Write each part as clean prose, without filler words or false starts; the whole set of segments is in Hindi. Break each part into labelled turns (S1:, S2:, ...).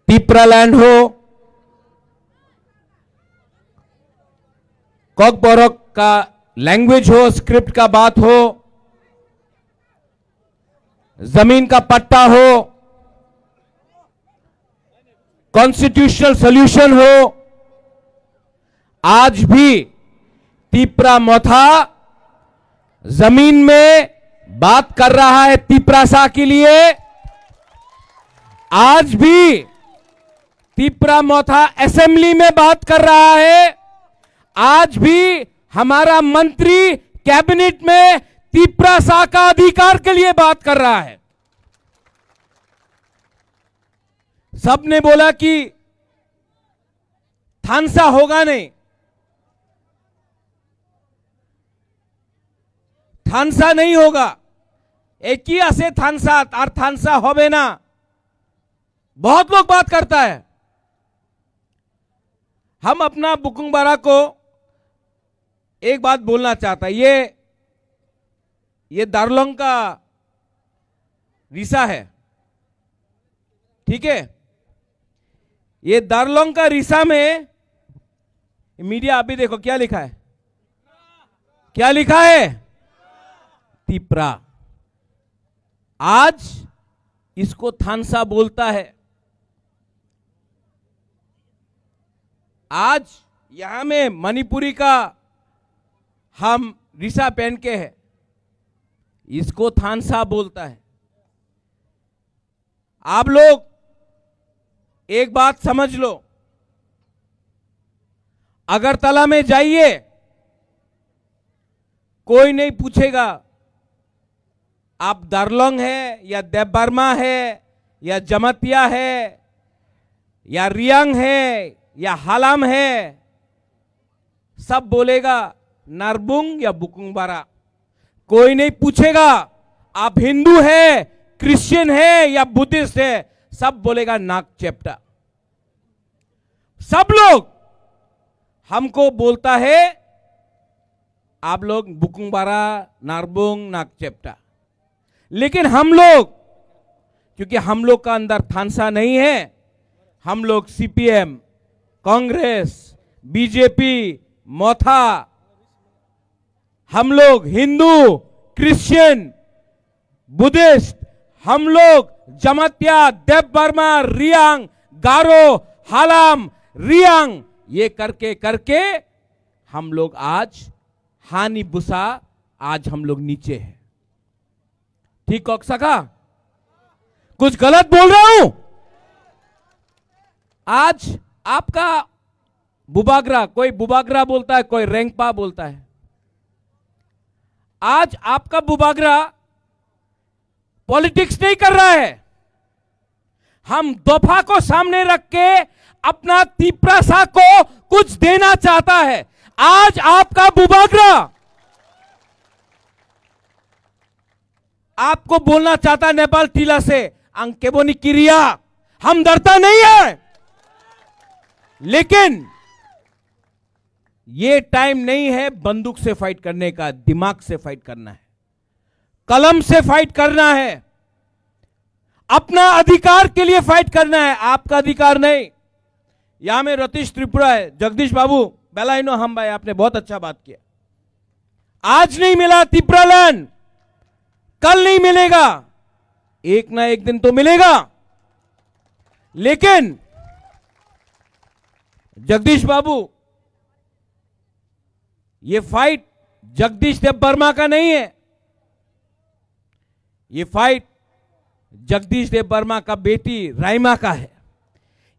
S1: टिप्रालैंड हो, कॉकबोरक का लैंग्वेज हो, स्क्रिप्ट का बात हो, जमीन का पट्टा हो, कॉन्स्टिट्यूशनल सॉल्यूशन हो, आज भी तिप्रा मोथा जमीन में बात कर रहा है तिप्रासा के लिए। आज भी तिप्रा मोथा असेंबली में बात कर रहा है। आज भी हमारा मंत्री कैबिनेट में तिप्रासा का अधिकार के लिए बात कर रहा है। सबने बोला कि थानसा होगा नहीं, थानसा नहीं होगा, एक ही ऐसे थानसा और थानसा होबे ना, बहुत लोग बात करता है। हम अपना बुकुंगबारा को एक बात बोलना चाहता है, ये दार्लोंग का रिसा है, ठीक है। ये दार्लोंग का रिसा में मीडिया अभी देखो क्या लिखा है, क्या लिखा है, तिप्रा। आज इसको थानसा बोलता है। आज यहां में मणिपुरी का हम रिसा पहन के है, इसको थानसा बोलता है। आप लोग एक बात समझ लो, अगरतला में जाइए, कोई नहीं पूछेगा आप दार्लोंग है या देवबर्मा है या जमतिया है या रियांग है या हालाम है, सब बोलेगा नारबुंग या बुकुंगबारा। कोई नहीं पूछेगा आप हिंदू है, क्रिश्चियन है या बुद्धिस्ट है, सब बोलेगा नाक चेप्टा। सब लोग हमको बोलता है आप लोग बुकुंगबारा, नारबुंग, नाक चेप्टा। लेकिन हम लोग, क्योंकि हम लोग का अंदर थानसा नहीं है, हम लोग सीपीएम, कांग्रेस, बीजेपी, मोथा, हम लोग हिंदू, क्रिश्चियन, बुद्धिस्ट, हम लोग जमतिया, देवबर्मा, रियांग, गारो, हालाम, रियांग, ये करके करके हम लोग आज हानि बुसा, आज हम लोग नीचे हैं। ठीक हो सका? कुछ गलत बोल रहा हूं? आज आपका बुबागरा, कोई बुबागरा बोलता है, कोई रेंगपा बोलता है। आज आपका बुबागरा पॉलिटिक्स नहीं कर रहा है, हम दफा को सामने रख के अपना तिप्रासा को कुछ देना चाहता है। आज आपका बुबागरा आपको बोलना चाहता नेपाल टीला से अंकेबोनी किरिया, हम डरता नहीं है, लेकिन ये टाइम नहीं है बंदूक से फाइट करने का, दिमाग से फाइट करना है, कलम से फाइट करना है, अपना अधिकार के लिए फाइट करना है, आपका अधिकार नहीं। यहां में रतीश त्रिपुरा है, जगदीश बाबू बेलाइनो, हम भाई आपने बहुत अच्छा बात किया। आज नहीं मिला तिप्रालैंड, कल नहीं मिलेगा, एक ना एक दिन तो मिलेगा। लेकिन जगदीश बाबू, ये फाइट जगदीश देवबर्मा का नहीं है, ये फाइट जगदीश देवबर्मा का बेटी राइमा का है।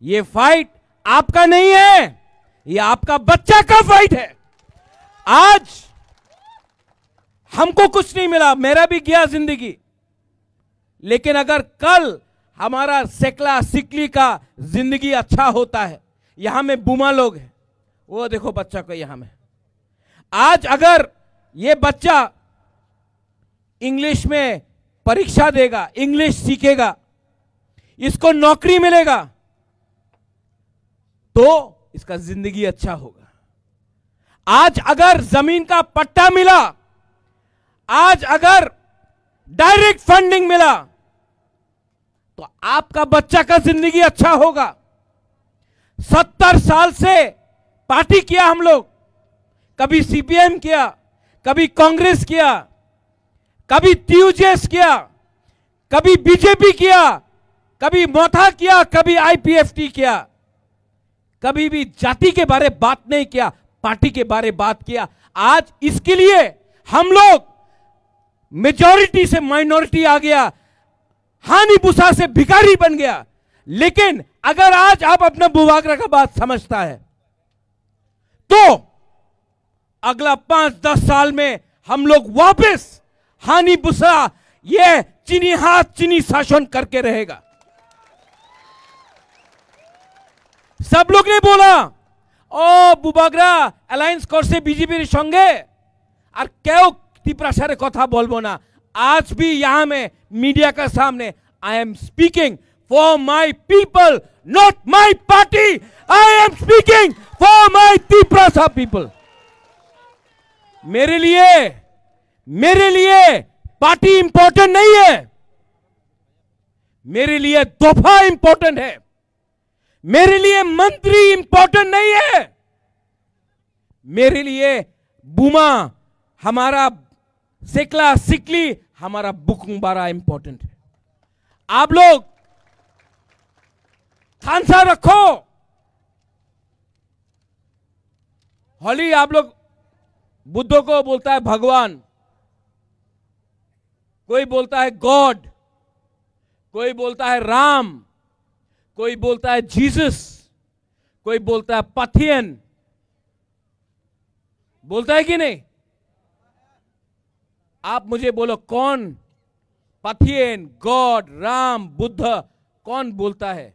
S1: ये फाइट आपका नहीं है, ये आपका बच्चा का फाइट है। आज हमको कुछ नहीं मिला, मेरा भी गया जिंदगी, लेकिन अगर कल हमारा सेकला सिकली का जिंदगी अच्छा होता है, यहां में बुमा लोग हैं, वो देखो बच्चा को यहां में, आज अगर ये बच्चा इंग्लिश में परीक्षा देगा, इंग्लिश सीखेगा, इसको नौकरी मिलेगा, तो इसका जिंदगी अच्छा होगा। आज अगर जमीन का पट्टा मिला, आज अगर डायरेक्ट फंडिंग मिला, तो आपका बच्चा का जिंदगी अच्छा होगा। 70 साल से पार्टी किया हम लोग, कभी सीपीएम किया, कभी कांग्रेस किया, कभी टीयूजेएस किया, कभी बीजेपी किया, कभी मोथा किया, कभी आईपीएफटी किया, कभी भी जाति के बारे बात नहीं किया, पार्टी के बारे बात किया। आज इसके लिए हम लोग मेजॉरिटी से माइनॉरिटी आ गया, हानि बुसा से भिखारी बन गया। लेकिन अगर आज आप अपना बुवागरा का बात समझता है तो अगला 5-10 साल में हम लोग वापस हानि बुसा ये चीनी हाथ चीनी शासन करके रहेगा। सब लोग ने बोला ओ बुबागरा अलायंस करছে বিজেপির সঙ্গে, আর কেউ তীব্রাসারে কথা বলবো না। आज भी यहां में मीडिया का सामने I am speaking for my people, not my party. I am speaking for my Tiprasa people. मेरे लिए पार्टी इंपॉर्टेंट नहीं है, मेरे लिए दफा इंपॉर्टेंट है, मेरे लिए मंत्री इंपॉर्टेंट नहीं है, मेरे लिए बुमा हमारा सिकला सिकली हमारा बुकुंबारा इंपॉर्टेंट है। आप लोग खानसा रखो। होली आप लोग बुद्धों को बोलता है भगवान, कोई बोलता है गॉड, कोई बोलता है राम, कोई बोलता है जीसस, कोई बोलता है पथियन। बोलता है कि नहीं? आप मुझे बोलो कौन पथियन, गॉड, राम, बुद्ध कौन बोलता है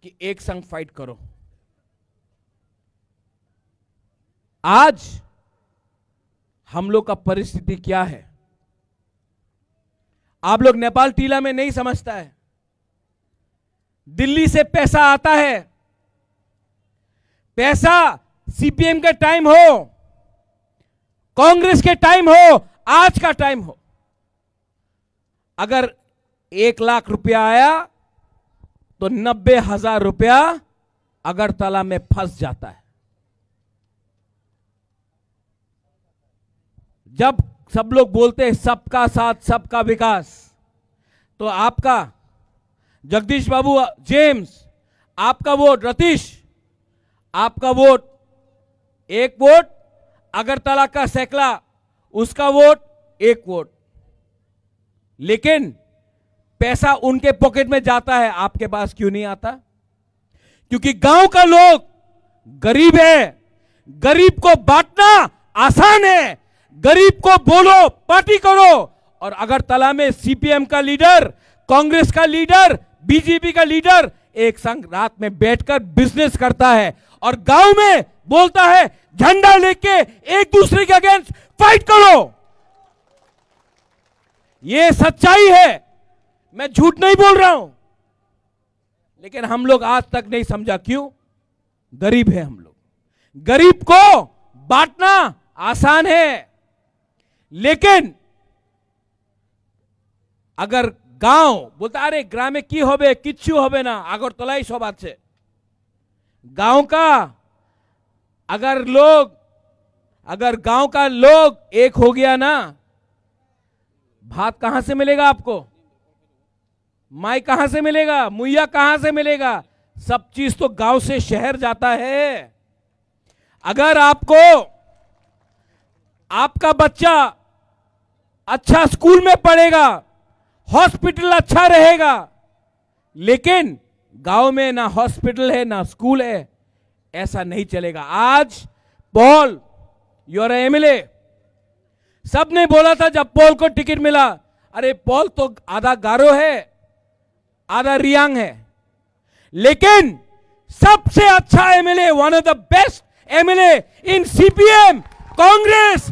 S1: कि एक संग फाइट करो? आज हम लोग का परिस्थिति क्या है? आप लोग नेपाल टीला में नहीं समझता है, दिल्ली से पैसा आता है, पैसा सीपीएम के टाइम हो, कांग्रेस के टाइम हो, आज का टाइम हो, अगर 1 लाख रुपया आया तो 90,000 रुपया अगरतला में फंस जाता है। जब सब लोग बोलते हैं सबका साथ सबका विकास, तो आपका जगदीश बाबू जेम्स, आपका वोट रतीश, आपका वोट, एक वोट अगरतला का सैकला, उसका वोट 1 वोट, लेकिन पैसा उनके पॉकेट में जाता है, आपके पास क्यों नहीं आता? क्योंकि गांव का लोग गरीब है, गरीब को बांटना आसान है, गरीब को बोलो पार्टी करो। और अगरतला में सीपीएम का लीडर, कांग्रेस का लीडर, बीजेपी का लीडर एक संग रात में बैठकर बिजनेस करता है और गांव में बोलता है झंडा लेके एक दूसरे के अगेंस्ट फाइट करो। यह सच्चाई है, मैं झूठ नहीं बोल रहा हूं। लेकिन हम लोग आज तक नहीं समझा, क्यों? गरीब है हम लोग। गरीब को बांटना आसान है, लेकिन अगर गांव बोलता अरे ग्रामे की होबे किच्छु होबे ना, আগরতলাই सब আছে, गांव का अगर गांव का लोग एक हो गया ना, भात कहां से मिलेगा आपको? माई कहां से मिलेगा? मुइया कहां से मिलेगा? सब चीज तो गांव से शहर जाता है। अगर आपका बच्चा अच्छा स्कूल में पढ़ेगा, हॉस्पिटल अच्छा रहेगा, लेकिन गांव में ना हॉस्पिटल है ना स्कूल है, ऐसा नहीं चलेगा। आज पॉल योर एमएलए, सबने बोला था जब पॉल को टिकट मिला, अरे पॉल तो आधा गारो है आधा रियांग है, लेकिन सबसे अच्छा MLA, one of the best MLA in CPM, Congress,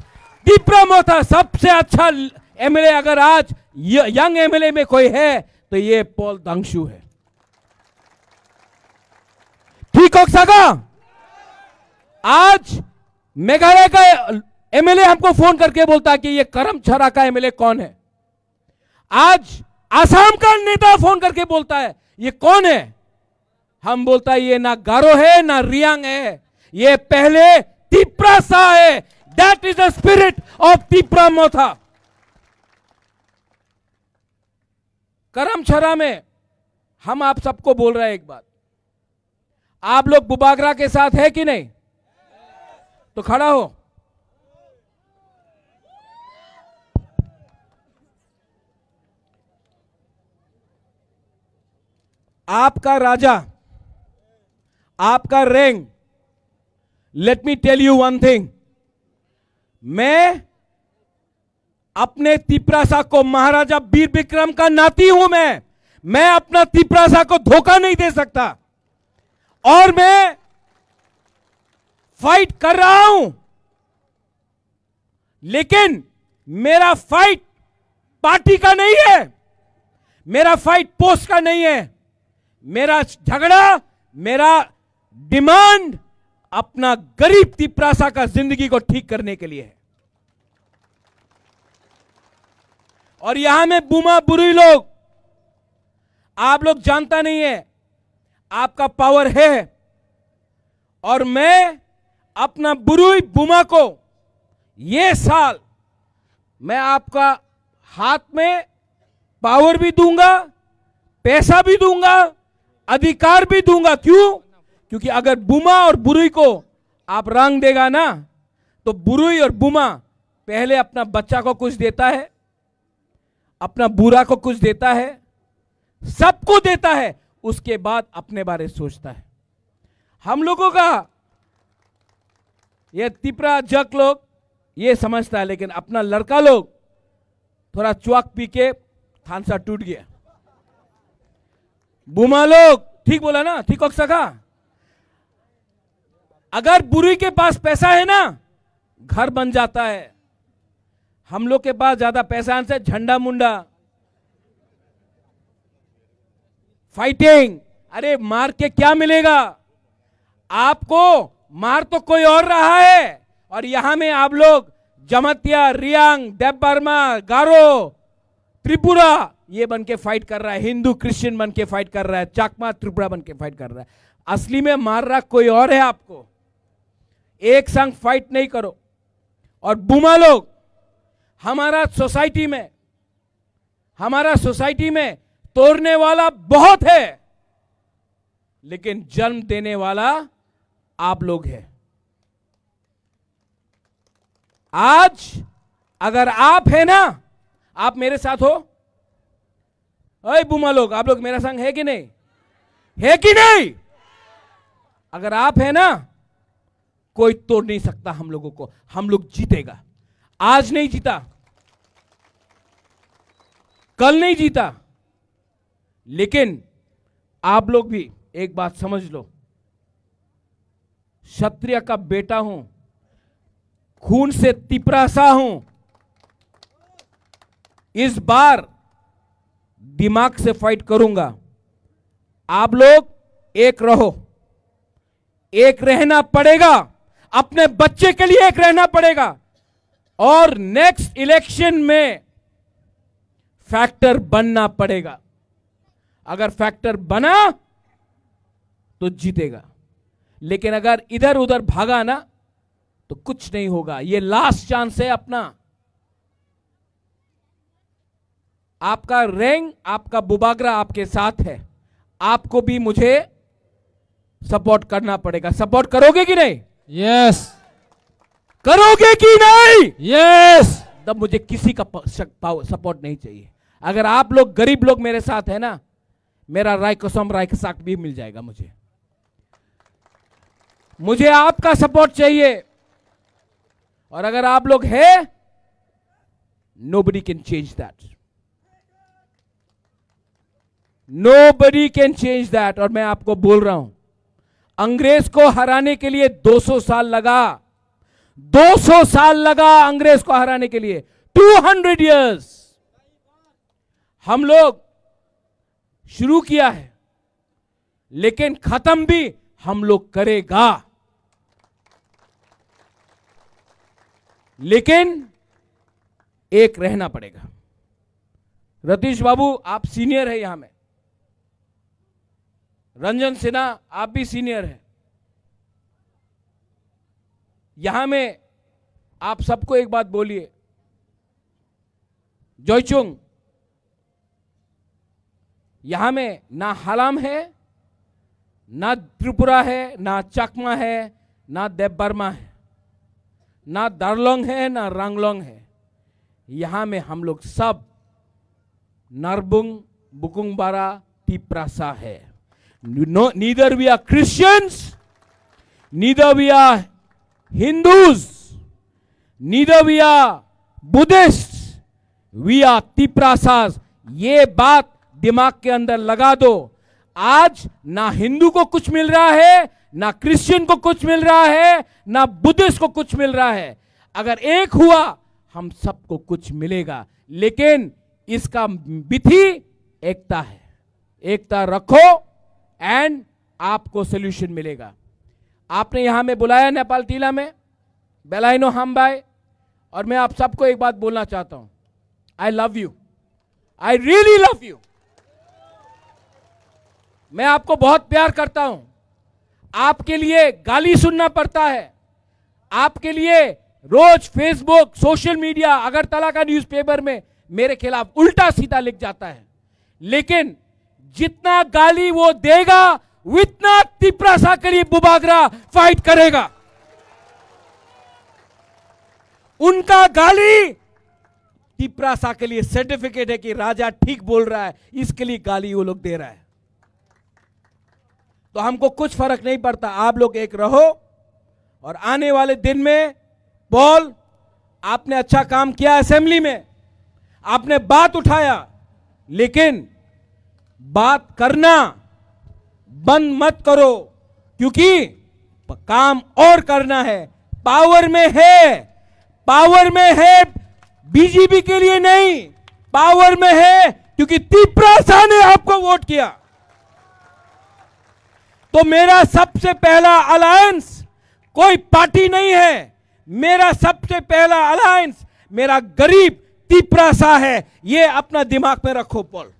S1: Tipra Motha, सबसे अच्छा एमएलए अगर आज यंग एमएलए में कोई है तो ये पॉल दांगशू है। ठीक हो सका? आज मेघालय का एमएलए हमको फोन करके बोलता है कि ये करमछरा का एमएलए कौन है। आज आसाम का नेता फोन करके बोलता है ये कौन है। हम बोलता है ये ना गारो है ना रियांग है, ये पहले तिप्रासा है। That is the spirit of Tipra Motha. Karmachhara में हम आप सबको बोल रहे हैं एक बात, आप लोग बुबागरा के साथ है कि नहीं? तो खड़ा हो। आपका राजा, आपका rank, let me tell you one thing, मैं अपने तिप्रासा को, महाराजा वीर विक्रम का नाती हूं मैं अपना तिप्रासा को धोखा नहीं दे सकता, और मैं फाइट कर रहा हूं, लेकिन मेरा फाइट पार्टी का नहीं है, मेरा फाइट पोस्ट का नहीं है, मेरा झगड़ा, मेरा डिमांड अपना गरीब तिप्रासा का जिंदगी को ठीक करने के लिए है। और यहां में बुमा बुरी लोग, आप लोग जानता नहीं है आपका पावर है, और मैं अपना बुरुई बुमा को ये साल मैं आपका हाथ में पावर भी दूंगा, पैसा भी दूंगा, अधिकार भी दूंगा। क्यों? क्योंकि अगर बुमा और बुरुई को आप रंग देगा ना, तो बुरुई और बुमा पहले अपना बच्चा को कुछ देता है, अपना बुरा को कुछ देता है, सबको देता है, उसके बाद अपने बारे सोचता है। हम लोगों का ये तिपरा जक लोग ये समझता है, लेकिन अपना लड़का लोग थोड़ा च्वाक पी के थानसा टूट गया। बुमा लोग, ठीक बोला ना, ठीक हो सका। अगर बुरी के पास पैसा है ना, घर बन जाता है। हम लोग के पास ज्यादा पैसा से झंडा मुंडा, फाइटिंग, अरे मार के क्या मिलेगा आपको? मार तो कोई और रहा है, और यहां में आप लोग जमतिया, रियांग, देवबर्मा, गारो, त्रिपुरा ये बन के फाइट कर रहा है, हिंदू क्रिश्चियन बन के फाइट कर रहा है, चाकमा त्रिपुरा बन के फाइट कर रहा है। असली में मार रहा कोई और है आपको। एक संग फाइट नहीं करो। और बुमा लोग, हमारा सोसाइटी में तोड़ने वाला बहुत है, लेकिन जन्म देने वाला आप लोग हैं। आज अगर आप है ना, आप मेरे साथ हो, अरे बुमा लोग, आप लोग मेरा संग है कि नहीं? है कि नहीं? अगर आप है ना, कोई तोड़ नहीं सकता हम लोगों को। हम लोग जीतेगा। आज नहीं जीता, कल नहीं जीता, लेकिन आप लोग भी एक बात समझ लो, क्षत्रिय का बेटा हूं, खून से तिपरासा हूं। इस बार दिमाग से फाइट करूंगा। आप लोग एक रहो, एक रहना पड़ेगा, अपने बच्चे के लिए एक रहना पड़ेगा, और नेक्स्ट इलेक्शन में फैक्टर बनना पड़ेगा। अगर फैक्टर बना तो जीतेगा, लेकिन अगर इधर उधर भागा ना तो कुछ नहीं होगा। ये लास्ट चांस है अपना। आपका रैंक, आपका बुबागरा आपके साथ है, आपको भी मुझे सपोर्ट करना पड़ेगा। सपोर्ट करोगे कि नहीं?
S2: यस।
S1: करोगे कि नहीं?
S2: यस।
S1: तब मुझे किसी का सपोर्ट नहीं चाहिए। अगर आप लोग गरीब लोग मेरे साथ है ना, मेरा राय कसम राय साक भी मिल जाएगा। मुझे आपका सपोर्ट चाहिए। और अगर आप लोग है, nobody can change that. Nobody can change that. और मैं आपको बोल रहा हूं, अंग्रेज को हराने के लिए 200 साल लगा। 200 साल लगा अंग्रेज को हराने के लिए। 200 years हम लोग शुरू किया है, लेकिन खत्म भी हम लोग करेगा। लेकिन एक रहना पड़ेगा। रतीश बाबू, आप सीनियर है यहां में। रंजन सिन्हा आप भी सीनियर हैं, यहां में आप सबको एक बात बोलिए, जोइचुंग, यहां में ना हालाम है, ना त्रिपुरा है, ना चकमा है, ना देवबर्मा है, ना दार्लोंग है, ना रंगलोंग है। यहां में हम लोग सब नरबुंग बुकुंगबारा तिप्रासा है। Neither we are Christians, neither we are Hindus, neither we are Buddhist, we are Tiprasas. ये बात दिमाग के अंदर लगा दो। आज ना हिंदू को कुछ मिल रहा है, ना क्रिश्चियन को कुछ मिल रहा है, ना बुद्धिस्ट को कुछ मिल रहा है। अगर एक हुआ हम सबको कुछ मिलेगा, लेकिन इसका विधि एकता है। एकता रखो एंड आपको सोल्यूशन मिलेगा। आपने यहां में बुलाया नेपाल टीला में बेलाइनो हमबाई, और मैं आप सबको एक बात बोलना चाहता हूं, आई love you, I really love you. मैं आपको बहुत प्यार करता हूं। आपके लिए गाली सुनना पड़ता है, आपके लिए रोज फेसबुक सोशल मीडिया अगरतला का न्यूज़पेपर में मेरे खिलाफ उल्टा सीधा लिख जाता है, लेकिन जितना गाली वो देगा उतना तिप्रासा के लिए बुबागरा फाइट करेगा। उनका गाली तिप्रासा के लिए सर्टिफिकेट है कि राजा ठीक बोल रहा है, इसके लिए गाली वो लोग दे रहा है। तो हमको कुछ फर्क नहीं पड़ता, आप लोग एक रहो। और आने वाले दिन में पॉल, आपने अच्छा काम किया असेंबली में, आपने बात उठाया, लेकिन बात करना बंद मत करो, क्योंकि काम और करना है। पावर में है, पावर में है बीजेपी के लिए नहीं, पावर में है क्योंकि तिप्रासा ने आपको वोट किया। तो मेरा सबसे पहला अलायंस कोई पार्टी नहीं है, मेरा सबसे पहला अलायंस मेरा गरीब तिप्रासा है। यह अपना दिमाग में रखो पॉल।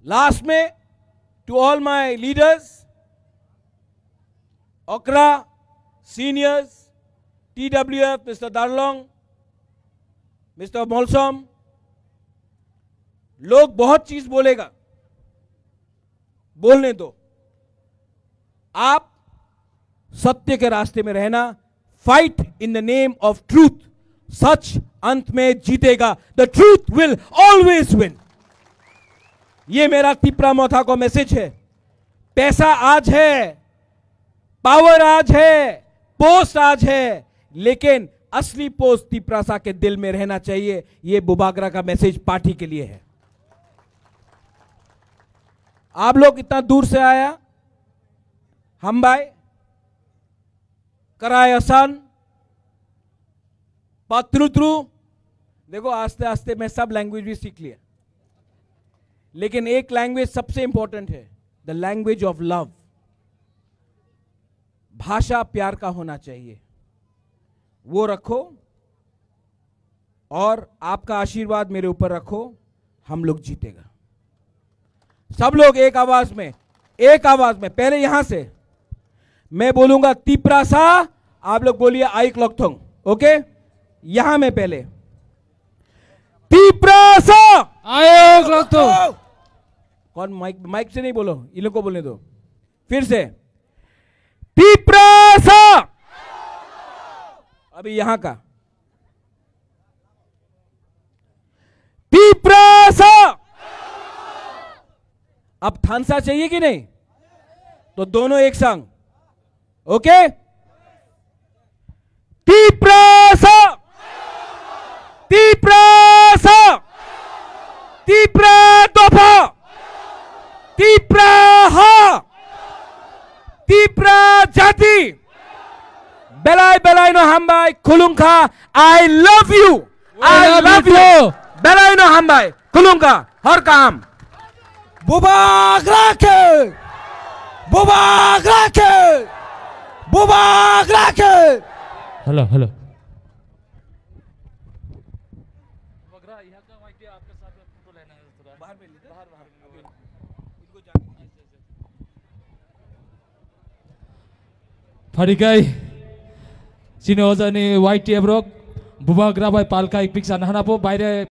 S1: लास्ट में टू ऑल माय लीडर्स, ओकरा सीनियर्स, TWF, मिस्टर दार्लोंग, मिस्टर मोलसोम, लोग बहुत चीज बोलेगा, बोलने दो। आप सत्य के रास्ते में रहना, fight in the name of truth. सच अंत में जीतेगा, the truth will always win. यह मेरा तिप्रामोथा को मैसेज है। पैसा आज है, पावर आज है, पोस्ट आज है, लेकिन असली पोस्ट तिप्रासा के दिल में रहना चाहिए। यह बुबागरा का मैसेज पार्टी के लिए है। आप लोग इतना दूर से आया, हम भाई कराए आसान पत्रुत्रु। देखो आस्ते आस्ते मैं सब लैंग्वेज भी सीख लिया, लेकिन एक लैंग्वेज सबसे इंपॉर्टेंट है, द लैंग्वेज ऑफ लव। भाषा प्यार का होना चाहिए, वो रखो और आपका आशीर्वाद मेरे ऊपर रखो, हम लोग जीतेगा। सब लोग एक आवाज में, एक आवाज में, पहले यहां से मैं बोलूंगा तिप्रासा, आप लोग बोलिए आई क्लॉकथोंग। ओके, यहां में पहले तिप्रासा
S2: आई क्लॉकथोंग।
S1: कौन माइक से नहीं बोलो, इन लोग को बोलने दो। फिर से तिप्रासा, अभी यहां का तिप्रासा। अब थानसा चाहिए कि नहीं? तो दोनों एक संग, ओके? तिप्रासा, तिप्रासा, तिप्रा दोफा, तिप्राहा, तिप्रा जाति, बेलाई बेलाई नो हमबाई खुलुंखा। I love you, I love you, बेलाई नो हमबाई खुलुंखा। हर काम
S2: बुबागरा के, बुबागरा के, बुबागरा के। Hello hello, Farikai sini ojani white ebrok bubak rabai palka ik piksa nahana po bayre